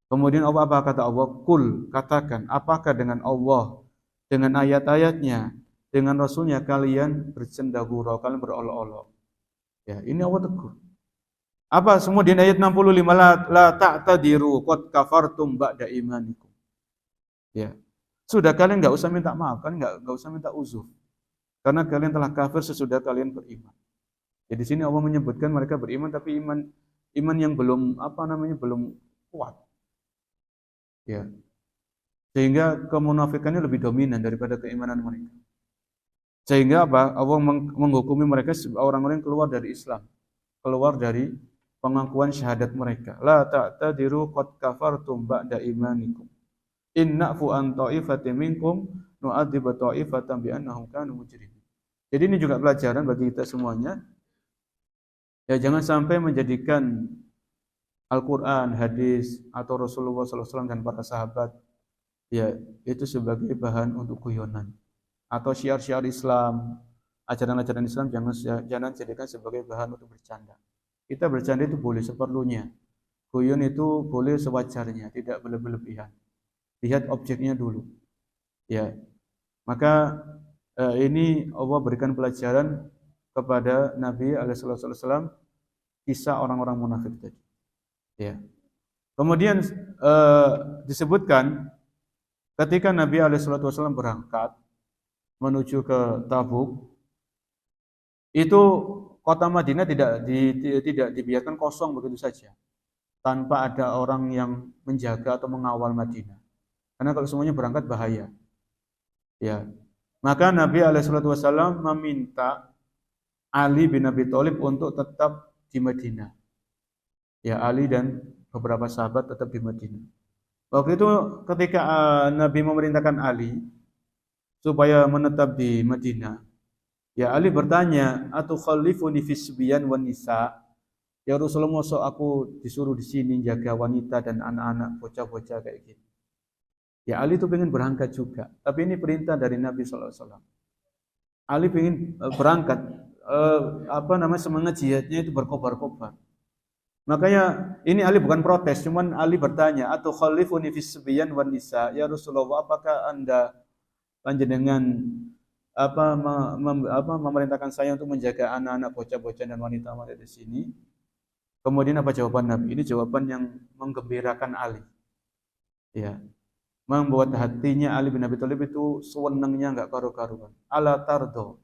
S1: Kemudian apa kata Allah? Kul, katakan, apakah dengan Allah, dengan ayat-ayatnya, dengan Rasulnya kalian bersenda gurau, kalian berolok-olok? Ya, ini Allah tegur. Apa? Kemudian ayat 65, la ta'tadiru qad kafartum ba'da imanikum. Ya. Sudah, kalian enggak usah minta maaf, kan enggak usah minta uzur. Karena kalian telah kafir sesudah kalian beriman. Jadi di sini Allah menyebutkan mereka beriman, tapi iman yang belum belum kuat. Ya. Sehingga kemunafikannya lebih dominan daripada keimanan mereka. Sehingga apa? Allah menghukumi mereka orang-orang yang keluar dari Islam, keluar dari pengakuan syahadat mereka. La ta'tadiru qad kafartum ba'da imanikum. Inna'fu an ta'ifatin minkum nu'adzib ta'ifatan bi annahum kanu mujrimin. Jadi ini juga pelajaran bagi kita semuanya. Ya, jangan sampai menjadikan Al-Qur'an, hadis atau Rasulullah SAW dan para sahabat ya itu sebagai bahan untuk guyonan. Atau syiar-syiar Islam, ajaran-ajaran Islam jangan jadikan sebagai bahan untuk bercanda. Kita bercanda itu boleh seperlunya. Guyon itu boleh sewajarnya, tidak berlebihan. Lihat objeknya dulu. Ya. Maka ini Allah berikan pelajaran kepada Nabi alaihissalam kisah orang-orang munafik tadi. Ya. Kemudian disebutkan ketika Nabi alaihissalam berangkat menuju ke Tabuk, itu kota Madinah tidak dibiarkan kosong begitu saja, tanpa ada orang yang menjaga atau mengawal Madinah. Karena kalau semuanya berangkat bahaya. Ya, maka Nabi SAW meminta Ali bin Abi Thalib untuk tetap di Madinah. Ya, Ali dan beberapa sahabat tetap di Madinah. Waktu itu ketika Nabi memerintahkan Ali supaya menetap di Madinah, ya Ali bertanya, "Atukhalifuni fis subyan wan nisa?" Ya Rasulullah, masa aku disuruh di sini jaga wanita dan anak-anak, bocah-bocah kayak gitu. Ya Ali itu pengen berangkat juga, tapi ini perintah dari Nabi SAW. Ali pengen berangkat, semangat jihadnya itu berkobar-kobar. Makanya ini Ali bukan protes, cuman Ali bertanya, "Atukhalifuni fis subyan wan nisa?" Ya Rasulullah, apakah Anda panjenengan memerintahkan saya untuk menjaga anak-anak, bocah-bocah dan wanita-wanita di sini? Kemudian apa jawaban Nabi? Ini jawaban yang menggembirakan Ali. Ya. Membuat hatinya Ali bin Abi Thalib itu sewenangnya enggak karu-karuan. Ala tardo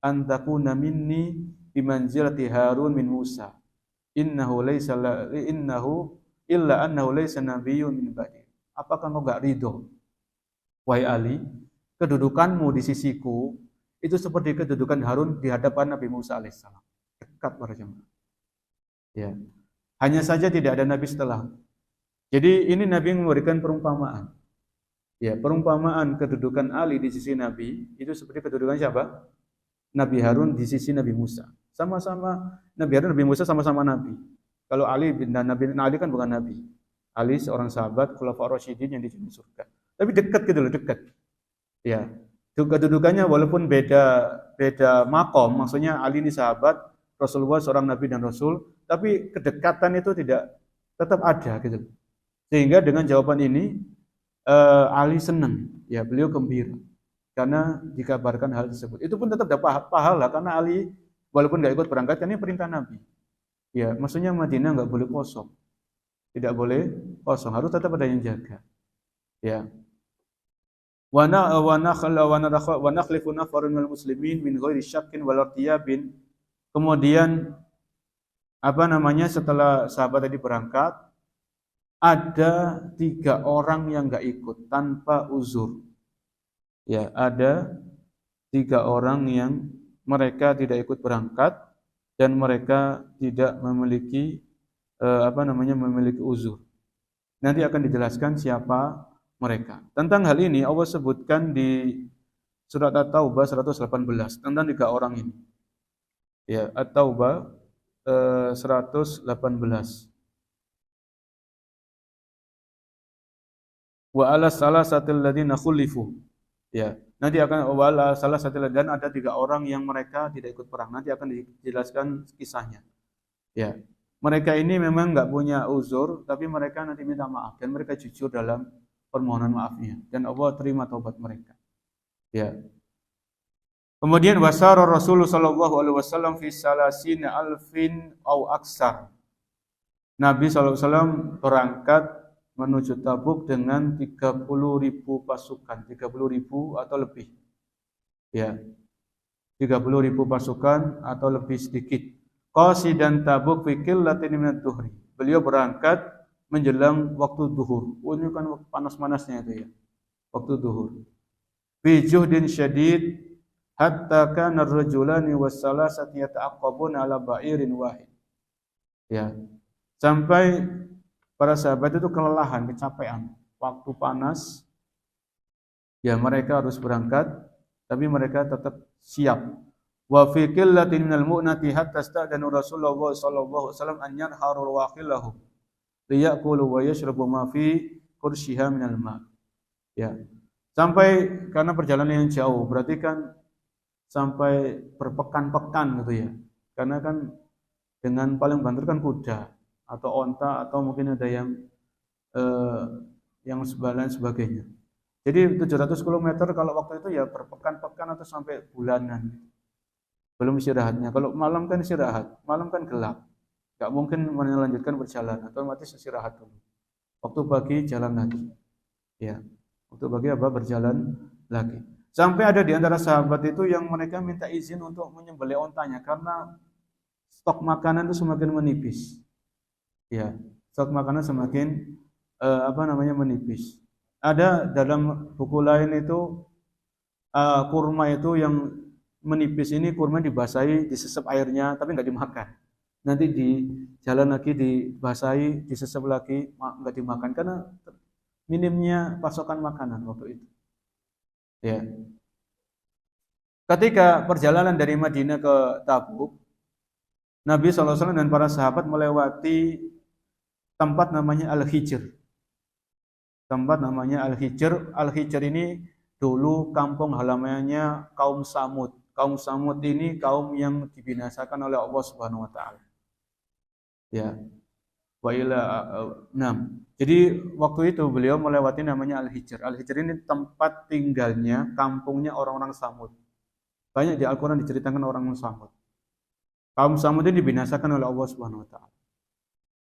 S1: an takuna minni bimanzilati Harun min Musa. Innahu illa annahu laysa nabiyyun min ba'di. Apakah engkau enggak ridho, wahai Ali, kedudukanmu di sisiku itu seperti kedudukan Harun di hadapan Nabi Musa alaihissalam. Dekat para jemaah. Ya. Hanya saja tidak ada nabi setelah. Jadi ini Nabi memberikan perumpamaan. Ya, perumpamaan kedudukan Ali di sisi Nabi itu seperti kedudukan siapa? Nabi Harun di sisi Nabi Musa. Sama-sama Nabi Harun, Nabi Musa sama-sama Nabi. Kalau Ali dan Nabi Ali kan bukan Nabi. Ali seorang sahabat Khulafaur Rasyidin yang dijamin surga. Tapi dekat gitu loh, dekat. Ya, kedudukannya walaupun beda makom, maksudnya Ali ini sahabat, Rasulullah seorang Nabi dan Rasul, tapi kedekatan itu tidak tetap ada gitu. Sehingga dengan jawaban ini Ali senang, ya beliau gembira karena dikabarkan hal tersebut. Itu pun tetap dapat pahala karena Ali walaupun nggak ikut berangkat, kan ini perintah Nabi. Ya, maksudnya Madinah nggak boleh kosong, tidak boleh kosong, harus tetap ada yang jaga. Ya. Wa nakhlifu nafarun minal muslimin min ghairi syakkin wal irtiyabin. Kemudian setelah sahabat tadi berangkat, ada 3 orang yang nggak ikut tanpa uzur. Ya, ada 3 orang yang mereka tidak ikut berangkat dan mereka tidak memiliki memiliki uzur. Nanti akan dijelaskan siapa mereka. Tentang hal ini Allah sebutkan di surat At-Taubah 118 tentang 3 orang ini. Ya, At-Taubah 118. Wa ala salasatil ladzina khulifu. Ya, nanti akan wa ala salasatil dan ada 3 orang yang mereka tidak ikut perang. Nanti akan dijelaskan kisahnya. Ya. Mereka ini memang enggak punya uzur, tapi mereka nanti minta maaf dan mereka jujur dalam permohonan maafnya dan Allah terima taubat mereka. Ya. Kemudian wasara Rasulullah sallallahu alaihi wasallam fi salasina alfin au aksar. Nabi sallallahu alaihi wasallam berangkat menuju Tabuk dengan 30.000 pasukan, 30.000 atau lebih. Ya. 30.000 pasukan atau lebih sedikit. Qasidan Tabuk fi qillatin minad dhuhri. Beliau berangkat menjelang waktu duhur. Ini kan panas-panasnya itu ya. Waktu duhur. Fi juhdin syadid hatta kana ar-rajulani was-salasati yata'aqqabuna ala ba'irin wahid. Ya. Sampai para sahabat itu kelelahan, kecapean. Waktu panas, ya mereka harus berangkat, tapi mereka tetap siap. Wa fi qillatin minal mu'nati hatta sta'danu Rasulullah sallallahu alaihi wasallam an yanharu waqilahum liyaqulu wa yashrabu ma fi kurshiha minal ma'. Ya. Sampai karena perjalanan yang jauh, berarti kan sampai berpekan-pekan gitu ya. Karena kan dengan paling banter kan kuda atau onta atau mungkin ada yang lain sebagainya. Jadi 700 km kalau waktu itu ya berpekan-pekan atau sampai bulanan. Belum istirahatnya. Kalau malam kan istirahat, malam kan gelap. Enggak mungkin melanjutkan perjalanan, otomatis istirahat dulu. Waktu pagi jalan lagi. Ya. Waktu pagi berjalan lagi. Sampai ada di antara sahabat itu yang mereka minta izin untuk menyembelih ontanya karena stok makanan itu semakin menipis. Ya, stok makanan semakin menipis. Ada dalam buku lain itu kurma itu yang menipis ini kurma dibasahi, disesep airnya tapi enggak dimakan. Nanti di jalan lagi dibasahi, disesep lagi, enggak dimakan karena minimnya pasokan makanan waktu itu. Ya. Ketika perjalanan dari Madinah ke Tabuk, Nabi SAW dan para sahabat melewati tempat namanya Al-Hijr. Tempat namanya Al-Hijr. Al-Hijr ini dulu kampung halamannya kaum Samud. Kaum Samud ini kaum yang dibinasakan oleh Allah Subhanahu wa taala. Ya. Wa ila 6. Jadi waktu itu beliau melewati namanya Al-Hijr. Al-Hijr ini tempat tinggalnya, kampungnya orang-orang Samud. Banyak di Al-Qur'an diceritakan orang Samud. Kaum Samud ini dibinasakan oleh Allah Subhanahu wa taala.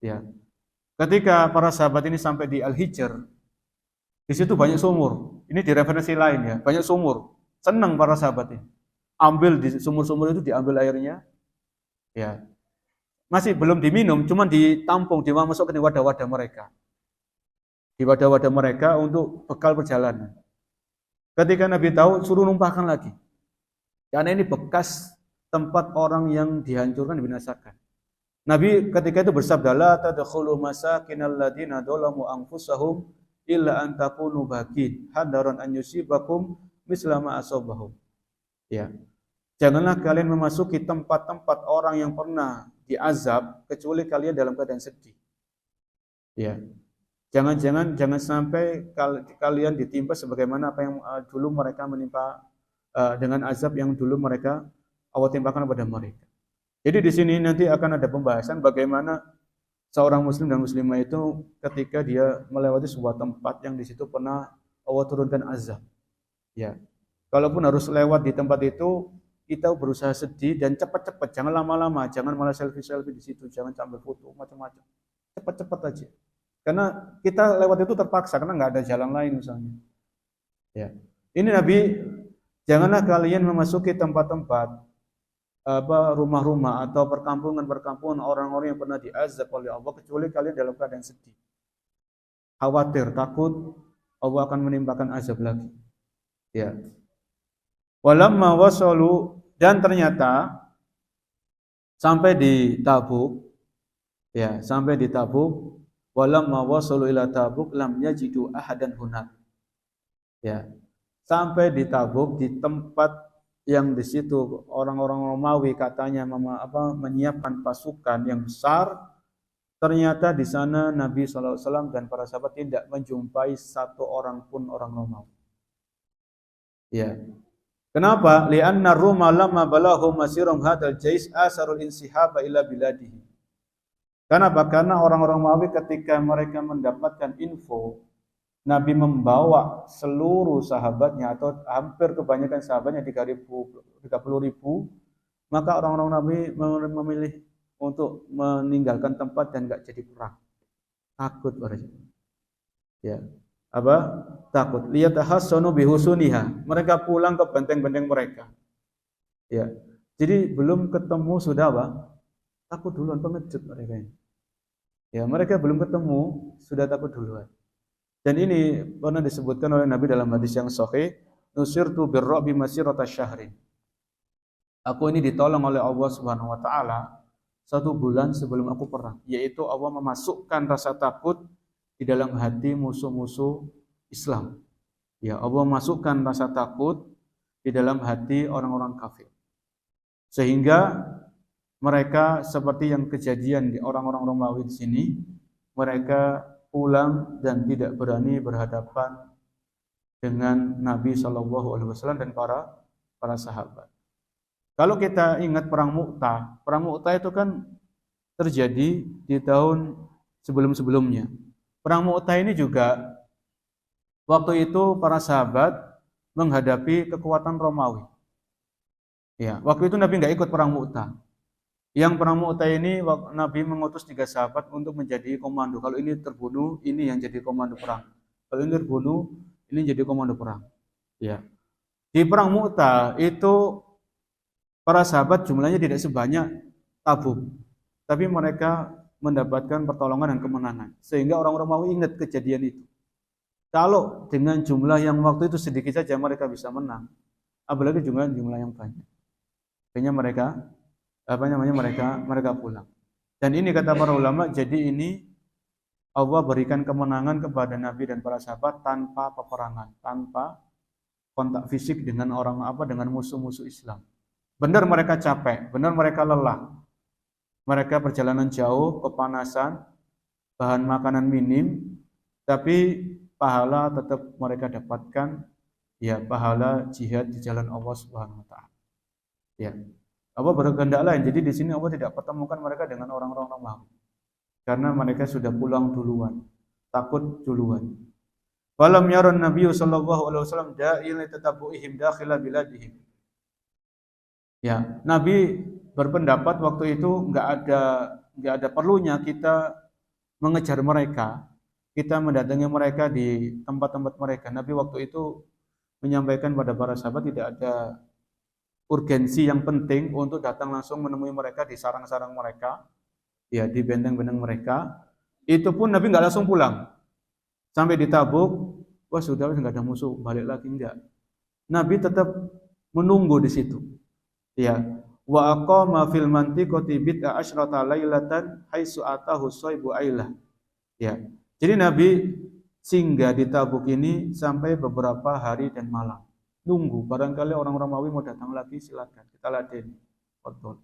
S1: Ya. Ketika para sahabat ini sampai di Al-Hijr, di situ banyak sumur. Ini di referensi lain ya, banyak sumur. Senang para sahabat ini. Ambil di sumur-sumur itu diambil airnya. Ya. Masih belum diminum, cuma ditampung, dimasukkan di wadah-wadah mereka. Di wadah-wadah mereka untuk bekal perjalanan. Ketika Nabi tahu, suruh numpahkan lagi. Karena ini bekas tempat orang yang dihancurkan, dibinasakan. Nabi ketika itu bersabda, la tadkhulu masakinal ladina dzalamu anfusahum illa an takunu bakin hadaran an yusibakum misla ma asabahum. Ya. Janganlah kalian memasuki tempat-tempat orang yang pernah diazab kecuali kalian dalam keadaan sedih. Ya. Jangan sampai kalian ditimpa sebagaimana apa yang dulu mereka menimpa dengan azab yang dulu mereka Allah timpakan kepada mereka. Jadi di sini nanti akan ada pembahasan bagaimana seorang muslim dan muslimah itu ketika dia melewati sebuah tempat yang di situ pernah Allah turunkan azab. Ya. Kalaupun harus lewat di tempat itu, kita berusaha sedih dan cepat-cepat, jangan lama-lama, jangan malah selfie-selfie di situ, jangan sambil foto macam-macam. Cepat-cepat aja. Karena kita lewat itu terpaksa karena nggak ada jalan lain misalnya. Ya. Ini Nabi, janganlah kalian memasuki tempat-tempat rumah-rumah atau perkampungan-perkampungan orang-orang yang pernah diazab oleh Allah kecuali kalian dalam keadaan sedih. Khawatir, takut Allah akan menimpakan azab lagi. Ya. Walamma wasalu, dan ternyata sampai di Tabuk, ya, sampai di Tabuk. Walamma wasalu ila Tabuk lam yajidu ahadan hunak. Ya. Sampai di Tabuk, di tempat yang di situ orang-orang Romawi katanya menyiapkan pasukan yang besar, ternyata di sana Nabi SAW dan para sahabat tidak menjumpai satu orang pun orang Romawi. Ya. Kenapa? Li'anna Roma lamma balahum masirum hadal jais asarul insihaba ila biladihi. Kenapa? Karena orang-orang Romawi ketika mereka mendapatkan info Nabi membawa seluruh sahabatnya atau hampir kebanyakan sahabatnya 30.000, maka orang-orang Nabi memilih untuk meninggalkan tempat dan enggak jadi perang. Takut mereka. Ya. Apa? Takut. Liyatahassanu bihusuniha. Mereka pulang ke benteng-benteng mereka. Ya. Jadi belum ketemu sudah apa? Takut duluan, pengecut mereka ini. Ya, mereka belum ketemu sudah takut duluan. Dan ini pernah disebutkan oleh Nabi dalam hadis yang sahih, nusirtu birru'bi masirata syahrin. Aku ini ditolong oleh Allah Subhanahu wa taala 1 bulan sebelum aku perang, yaitu Allah memasukkan rasa takut di dalam hati musuh-musuh Islam. Ya, Allah masukkan rasa takut di dalam hati orang-orang kafir. Sehingga mereka seperti yang kejadian di orang-orang Romawi di sini, mereka pulang dan tidak berani berhadapan dengan Nabi SAW dan para sahabat. Kalau kita ingat perang Mu'tah itu kan terjadi di tahun sebelum-sebelumnya. Perang Mu'tah ini juga waktu itu para sahabat menghadapi kekuatan Romawi. Ya, waktu itu Nabi nggak ikut perang Mu'tah. Yang perang Mu'tah ini Nabi mengutus 3 sahabat untuk menjadi komando. Kalau ini terbunuh, ini yang jadi komando perang. Kalau ini terbunuh, ini jadi komando perang. Ya. Di perang Mu'tah itu para sahabat jumlahnya tidak sebanyak Tabuk, tapi mereka mendapatkan pertolongan dan kemenangan. Sehingga orang Romawi ingat kejadian itu. Kalau dengan jumlah yang waktu itu sedikit saja mereka bisa menang, apalagi jumlah yang banyak. Akhirnya mereka pulang. Dan ini kata para ulama, jadi ini Allah berikan kemenangan kepada Nabi dan para sahabat tanpa peperangan, tanpa kontak fisik dengan dengan musuh-musuh Islam. Benar mereka capek, benar mereka lelah. Mereka perjalanan jauh, kepanasan, bahan makanan minim, tapi pahala tetap mereka dapatkan, ya, pahala jihad di jalan Allah Subhanahu wa taala. Ya. Allah berkehendak lain. Jadi di sini Allah tidak pertemukan mereka dengan orang-orang Romawi. Karena mereka sudah pulang duluan, takut duluan. Falam yaron Nabi sallallahu alaihi wasallam da'il tatabu'ihim dakhila biladihim. Ya, Nabi berpendapat waktu itu enggak ada perlunya kita mengejar mereka, kita mendatangi mereka di tempat-tempat mereka. Nabi waktu itu menyampaikan pada para sahabat tidak ada urgensi yang penting untuk datang langsung menemui mereka di sarang-sarang mereka, ya, di benteng-benteng mereka. Itu pun Nabi nggak langsung pulang. Sampai di Tabuk, wah sudah nggak ada musuh, balik lagi enggak. Nabi tetap menunggu di situ. Ya. Wa aqama fil mantiqati bid'a asyrata lailatan haitsu atahu shaibu ailah. Ya. Jadi Nabi singgah di Tabuk ini sampai beberapa hari dan malam. Nunggu, barangkali orang Romawi mau datang lagi, silakan kita ladeni. Betul.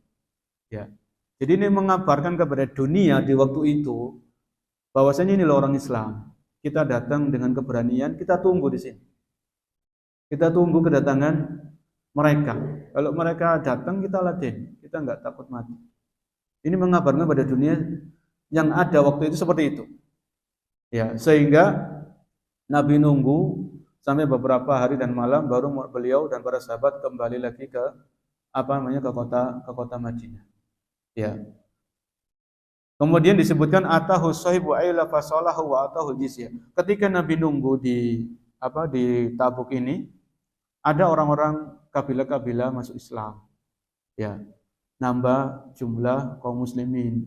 S1: Ya. Jadi ini mengabarkan kepada dunia di waktu itu bahwasanya ini loh orang Islam. Kita datang dengan keberanian, kita tunggu di sini. Kita tunggu kedatangan mereka. Kalau mereka datang, kita ladeni. Kita enggak takut mati. Ini mengabarkan kepada dunia yang ada waktu itu seperti itu. Ya, sehingga Nabi nunggu sampai beberapa hari dan malam baru beliau dan para sahabat kembali lagi ke ke kota Madinah. Ya. Kemudian disebutkan atahu sahibu aila fasalahu wa atahu jizyah. Ketika Nabi nunggu di Tabuk ini, ada orang-orang kabilah-kabilah masuk Islam. Ya. Nambah jumlah kaum muslimin.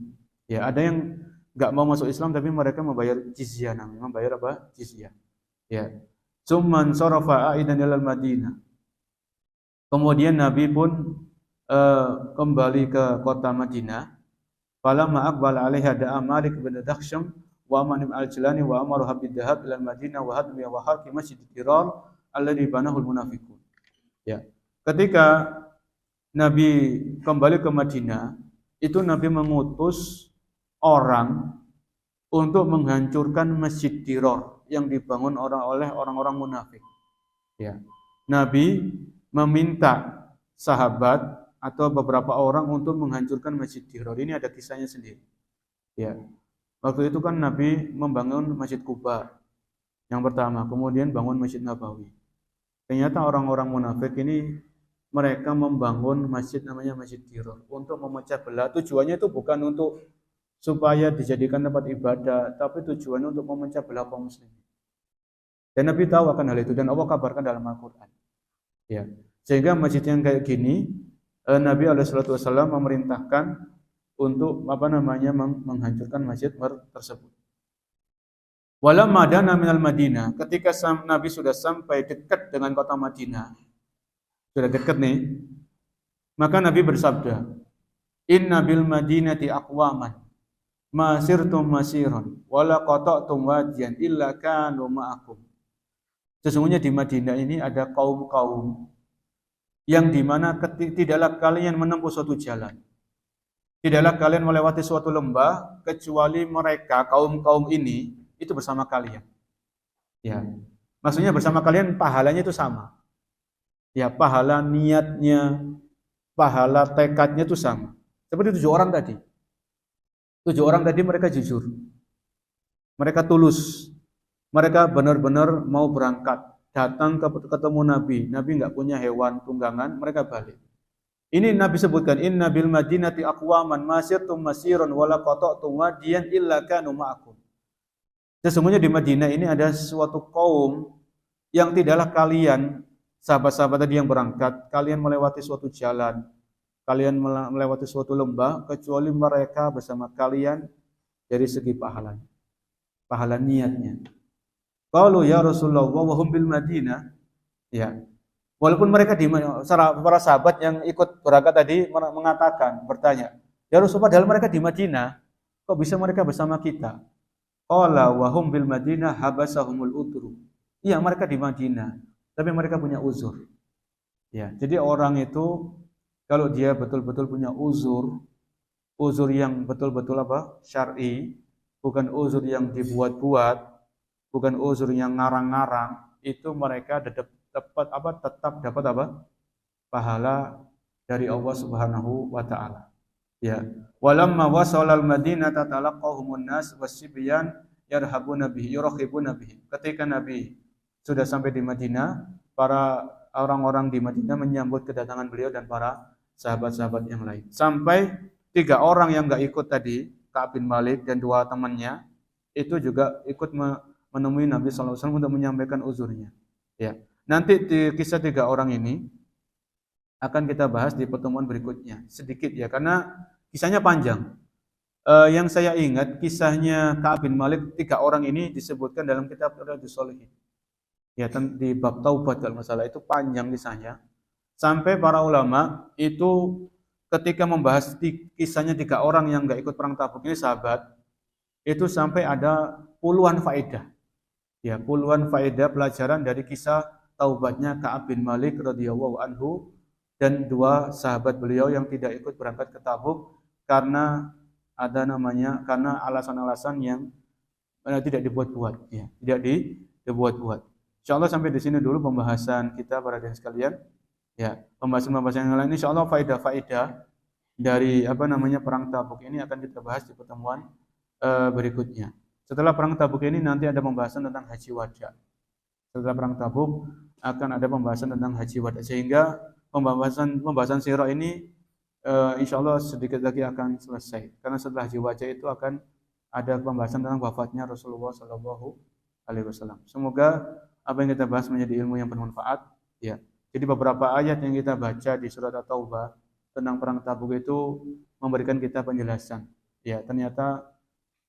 S1: Ya, ada yang enggak mau masuk Islam tapi mereka membayar jizyah, namanya membayar apa? Jizyah. Ya. Tsumman sarafa aidan ilal Madinah. Kemudian Nabi pun kembali ke kota Madinah. Falamma aqbala 'alaiha da'a Malik bin Dakhsham wa Aman al-Jilani wa amaru habid dhahab ila Madinah wa hadmi wa harqi masjid Dirar alladhi banahu al-munafiqun. Ya. Ketika Nabi kembali ke Madinah, itu Nabi mengutus orang untuk menghancurkan Masjid Dirar yang dibangun oleh orang-orang munafik. Ya. Nabi meminta sahabat atau beberapa orang untuk menghancurkan Masjid Dirar. Ini ada kisahnya sendiri. Ya. Waktu itu kan Nabi membangun Masjid Kuba yang pertama, kemudian bangun Masjid Nabawi. Ternyata orang-orang munafik ini mereka membangun masjid namanya Masjid Dirar untuk memecah belah. Tujuannya itu bukan untuk supaya dijadikan tempat ibadah, tapi tujuannya untuk memecah belah kaum muslimin. Dan Nabi tahu akan hal itu dan Allah kabarkan dalam Al-Qur'an. Ya. Sehingga masjid yang kayak gini Nabi SAW memerintahkan untuk menghancurkan masjid tersebut. Walamma dana minal Madinah, ketika Nabi sudah sampai dekat dengan kota Madinah, sudah dekat nih, maka Nabi bersabda, Inna bil Madinati aqwaman masirtum masiran wala qata'tum wadiyan illa kanu ma'akum. Sesungguhnya di Madinah ini ada kaum-kaum yang dimana tidaklah kalian menempuh suatu jalan, tidaklah kalian melewati suatu lembah kecuali mereka kaum-kaum ini itu bersama kalian. Ya, maksudnya bersama kalian pahalanya itu sama. Ya, pahala niatnya, pahala tekadnya itu sama. Seperti 7 orang tadi. 7 orang tadi mereka jujur, mereka tulus, mereka benar-benar mau berangkat. Datang ketemu Nabi nggak punya hewan tunggangan, mereka balik. Ini Nabi sebutkan, Inna bil Madinati aqwaman masirtum masiran wala qata'tum wadiyan illa kanu ma'akum. Sesungguhnya di Madinah ini ada suatu kaum yang tidaklah kalian, sahabat-sahabat tadi yang berangkat, kalian melewati suatu jalan, kalian melewati suatu lembah, kecuali mereka bersama kalian dari segi pahalanya, pahala niatnya. Qalu ya Rasulullah wa hum bil Madinah. Ya. Walaupun mereka para sahabat yang ikut berangkat tadi bertanya, "Ya Rasulullah, padahal mereka di Madinah, kok bisa mereka bersama kita?" Qala wa hum bil Madinah habasahumul udru. Iya, mereka di Madinah, tapi mereka punya uzur. Ya, jadi orang itu kalau dia betul-betul punya uzur yang betul-betul syar'i, bukan uzur yang dibuat-buat, bukan uzur yang ngarang-ngarang, itu mereka tetap dapat pahala dari Allah Subhanahu wa taala. Ya. Walamma wasalal Madinata talaqahumun nas wasibyan yarhabuna bihi yurahibuna bihi. Ketika Nabi sudah sampai di Madinah, para orang-orang di Madinah menyambut kedatangan beliau dan para sahabat-sahabat yang lain. Sampai 3 orang yang enggak ikut tadi, Ka'ab bin Malik dan 2 temannya, itu juga ikut menemui Nabi SAW untuk menyampaikan uzurnya. Ya, nanti di kisah 3 orang ini akan kita bahas di pertemuan berikutnya sedikit ya, karena kisahnya panjang. Yang saya ingat kisahnya Ka'ab bin Malik, 3 orang ini disebutkan dalam kitab Riyadhus Shalihin. Ya, di bab taubat kalau masalah itu panjang kisahnya. Sampai para ulama itu ketika membahas kisahnya 3 orang yang nggak ikut perang Tabuk ini sahabat, itu sampai ada puluhan faedah. Ya, puluhan faedah pelajaran dari kisah taubatnya Ka'ab bin Malik radhiyallahu anhu dan 2 sahabat beliau yang tidak ikut berangkat ke Tabuk karena karena alasan-alasan yang tidak dibuat-buat, ya, tidak dibuat-buat. Insyaallah sampai di sini dulu pembahasan kita para hadirin sekalian. Ya, pembahasan-pembahasan yang lain insyaallah faedah-faedah dari perang Tabuk ini akan kita bahas di pertemuan berikutnya. Setelah perang Tabuk ini nanti ada pembahasan tentang haji wada. Setelah perang Tabuk akan ada pembahasan tentang haji wada, sehingga pembahasan sirah ini insyaallah sedikit lagi akan selesai. Karena setelah haji wada itu akan ada pembahasan tentang wafatnya Rasulullah Shallallahu Alaihi Wasallam. Semoga apa yang kita bahas menjadi ilmu yang bermanfaat. Ya. Jadi beberapa ayat yang kita baca di surat At-Taubah tentang perang Tabuk itu memberikan kita penjelasan. Ya, ternyata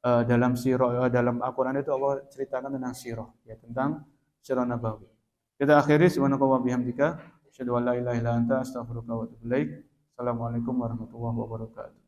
S1: dalam dalam Al-Qur'an itu Allah ceritakan tentang sirah, ya, tentang sirah nabawi. Kita akhiri subhanallahi wa bihamdika asyhadu an la ilaha illa anta astaghfiruka wa atubu ilaik. Assalamualaikum warahmatullahi wabarakatuh.